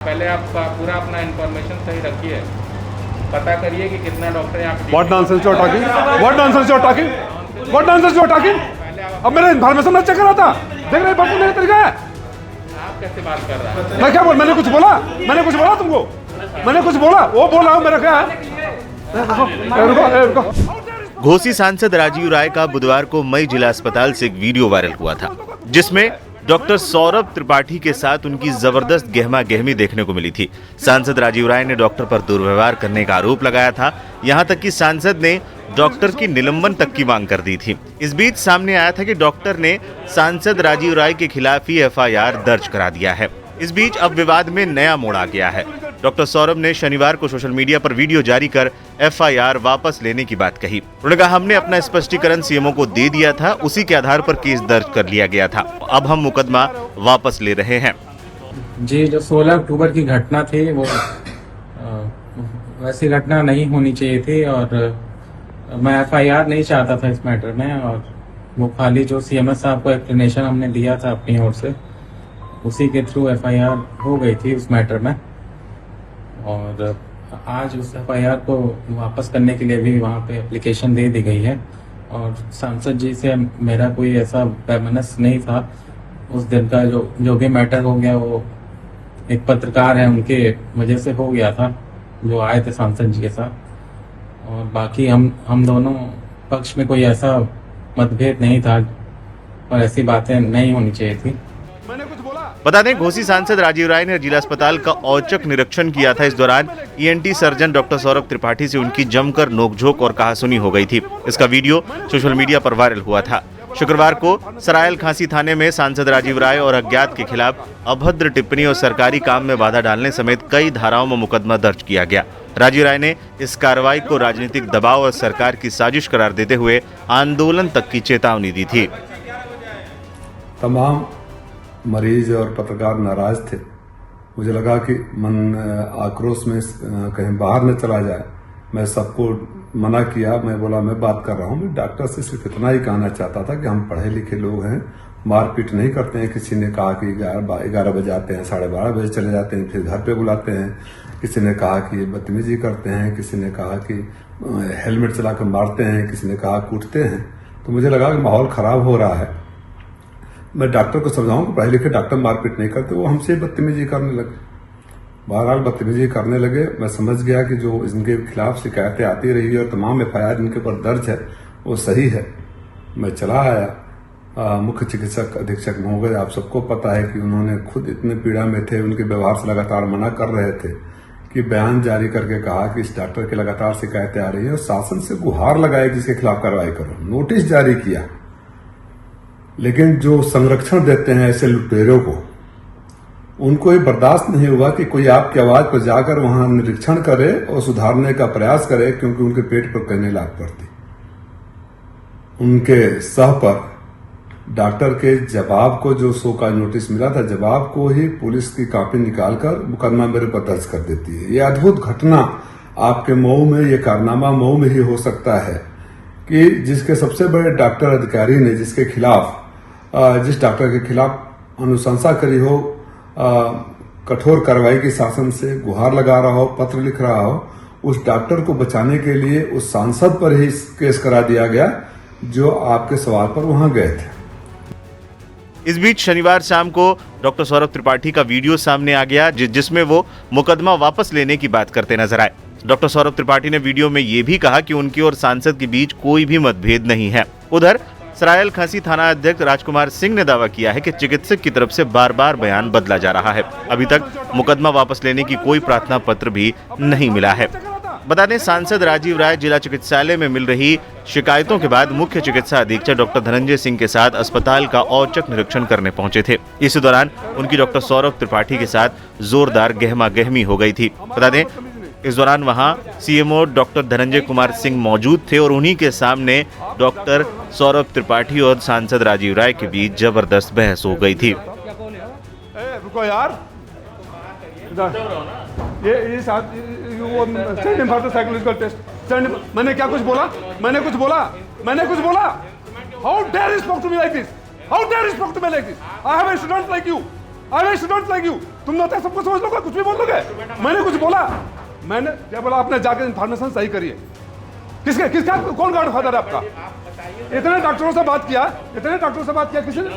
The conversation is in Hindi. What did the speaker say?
पहले आप पूरा अपना इन्फॉर्मेशन सही रखिए, पता करिए कि कितना डॉक्टर यहाँ पे। What nonsense you are talking? What nonsense you are talking? What nonsense you are talking? अब मेरा इन्फॉर्मेशन ना चेक करा था, देख रहे बात मेरा तरीका है। आप कैसे बात कर रहा है? मैं क्या बोल, मैंने कुछ बोला तुमको, मैंने कुछ बोला, वो बोला मेरा क्या है? रुको। घोसी सांसद राजीव राय का बुधवार को मई जिला अस्पताल से एक वीडियो वायरल हुआ था, जिसमें डॉक्टर सौरभ त्रिपाठी के साथ उनकी जबरदस्त गहमा गहमी देखने को मिली थी। सांसद राजीव राय ने डॉक्टर पर दुर्व्यवहार करने का आरोप लगाया था, यहां तक कि सांसद ने डॉक्टर की निलंबन तक की मांग कर दी थी। इस बीच सामने आया था कि डॉक्टर ने सांसद राजीव राय के खिलाफ ही एफआईआर दर्ज करा दिया है। इस बीच अब विवाद में नया मोड़ आ गया है। डॉक्टर सौरभ ने शनिवार को सोशल मीडिया पर वीडियो जारी कर एफआईआर वापस लेने की बात कही। उन्होंने कहा, हमने अपना स्पष्टीकरण सीएमओ को दे दिया था, उसी के आधार पर केस दर्ज कर लिया गया था। अब हम मुकदमा वापस ले रहे हैं। जी, जो 16 अक्टूबर की घटना थी वो वैसी घटना नहीं होनी चाहिए थी और मैं एफआईआर नहीं चाहता था इस मैटर में। और वो खाली जो सीएमएस साहब को एक्सप्लेनेशन हमने दिया था अपनी ओर से, उसी के थ्रू एफआईआर हो गई थी उस मैटर में। और आज उस एफआईआर को वापस करने के लिए भी वहाँ पे एप्लीकेशन दे दी गई है। और सांसद जी से मेरा कोई ऐसा वैमनस नहीं था। उस दिन का जो भी मैटर हो गया वो एक पत्रकार है उनके वजह से हो गया था, जो आए थे सांसद जी के साथ। और बाकी हम दोनों पक्ष में कोई ऐसा मतभेद नहीं था और ऐसी बातें नहीं होनी चाहिए थी। बता दें, घोसी सांसद राजीव राय ने जिला अस्पताल का औचक निरीक्षण किया था। इस दौरान ENT surgeon doctor Saurabh Tripathi से उनकी जमकर नोकझोंक और कहासुनी हो गई थी। इसका वीडियो सोशल मीडिया पर वायरल हुआ था। शुक्रवार को सरायल खांसी थाने में सांसद राजीव राय और अज्ञात के खिलाफ अभद्र टिप्पणी और सरकारी काम में बाधा डालने समेत कई धाराओं में मुकदमा दर्ज किया गया। राजीव राय ने इस कार्रवाई को राजनीतिक दबाव और सरकार की साजिश करार देते हुए आंदोलन तक की चेतावनी दी थी। तमाम मरीज और पत्रकार नाराज थे। मुझे लगा कि मन आक्रोश में कहीं बाहर न चला जाए। मैं सबको मना किया। मैं बोला मैं बात कर रहा हूँ। मैं डॉक्टर से सिर्फ इतना ही कहना चाहता था कि हम पढ़े लिखे लोग हैं, मारपीट नहीं करते हैं। किसी ने कहा कि 11 बजे आते हैं, 12:30 बजे चले जाते हैं, फिर घर पे बुलाते हैं। किसी ने कहा कि बदतमीजी करते हैं, किसी ने कहा कि हेलमेट चलाकर मारते हैं, किसी ने कहा कूटते हैं। तो मुझे लगा कि माहौल खराब हो रहा है। मैं डॉक्टर को समझाऊं कि पढ़े लिखे डॉक्टर मारपीट नहीं करते। वो हमसे बदतमीजी करने लगे, बहरहाल बदतमीजी करने लगे। मैं समझ गया कि जो इनके खिलाफ शिकायतें आती रही और तमाम एफआईआर इनके ऊपर दर्ज है वो सही है। मैं चला आया मुख्य चिकित्सक अधीक्षक महोदय, आप सबको पता है कि उन्होंने खुद इतने पीड़ा में थे, उनके व्यवहार से लगातार मना कर रहे थे कि बयान जारी करके कहा कि इस डॉक्टर की लगातार शिकायतें आ रही है और शासन से गुहार लगाई कि इसके खिलाफ कार्रवाई करो। नोटिस जारी किया, लेकिन जो संरक्षण देते हैं ऐसे लुटेरों को, उनको ये बर्दाश्त नहीं हुआ कि कोई आपकी आवाज पर जाकर वहां निरीक्षण करे और सुधारने का प्रयास करे, क्योंकि उनके पेट पर कहने लाग पड़ती। उनके सह पर डॉक्टर के जवाब को, जो शो का नोटिस मिला था, जवाब को ही पुलिस की कॉपी निकालकर मुकदमा मेरे पर दर्ज कर देती है। ये अद्भुत घटना आपके मऊ में, ये कारनामा मऊ में ही हो सकता है कि जिसके सबसे बड़े डॉक्टर अधिकारी ने जिस डॉक्टर के खिलाफ अनुशंसा करी हो, कठोर कार्रवाई की शासन से गुहार लगा रहा हो, पत्र लिख रहा हो, उस डॉक्टर को बचाने के लिए उस सांसद पर ही केस करा दिया गया जो आपके सवाल पर वहां गए थे। इस बीच शनिवार शाम को डॉक्टर सौरभ त्रिपाठी का वीडियो सामने आ गया, जिसमें वो मुकदमा वापस लेने की बात करते नजर आए। डॉक्टर सौरभ त्रिपाठी ने वीडियो में ये भी कहा कि उनके और सांसद के बीच कोई भी मतभेद नहीं है। उधर सरायल खांसी थाना अध्यक्ष राजकुमार सिंह ने दावा किया है कि चिकित्सक की तरफ से बार बार बयान बदला जा रहा है। अभी तक मुकदमा वापस लेने की कोई प्रार्थना पत्र भी नहीं मिला है। बता दें, सांसद राजीव राय जिला चिकित्सालय में मिल रही शिकायतों के बाद मुख्य चिकित्सा अधीक्षक डॉक्टर धनंजय सिंह के साथ अस्पताल का औचक निरीक्षण करने पहुंचे थे। इस दौरान उनकी डॉक्टर सौरभ त्रिपाठी के साथ जोरदार गहमा गहमी हो गई थी। बता दें, इस दौरान वहां सीएमओ डॉक्टर धनंजय कुमार सिंह मौजूद थे और उन्हीं के सामने डॉक्टर सौरभ त्रिपाठी और सांसद राजीव राय के बीच जबरदस्त बहस हो गई थी। रुको यार, ये साइकोलॉजिकल टेस्ट। मैंने क्या कुछ बोला? मैंने कुछ बोला? How dare you spoke to me like this? How dare you spoke to me like this? I have a student like you. तुम होता है सबको समझ लोगे, कुछ भी बोल लोगे। मैंने कुछ बोला? मैंने क्या बोला? आपने जाकर इन्फॉर्मेशन सही करिए। किसका कौन गॉड फादर है आपका? इतने डॉक्टरों से बात किया, किसी ने?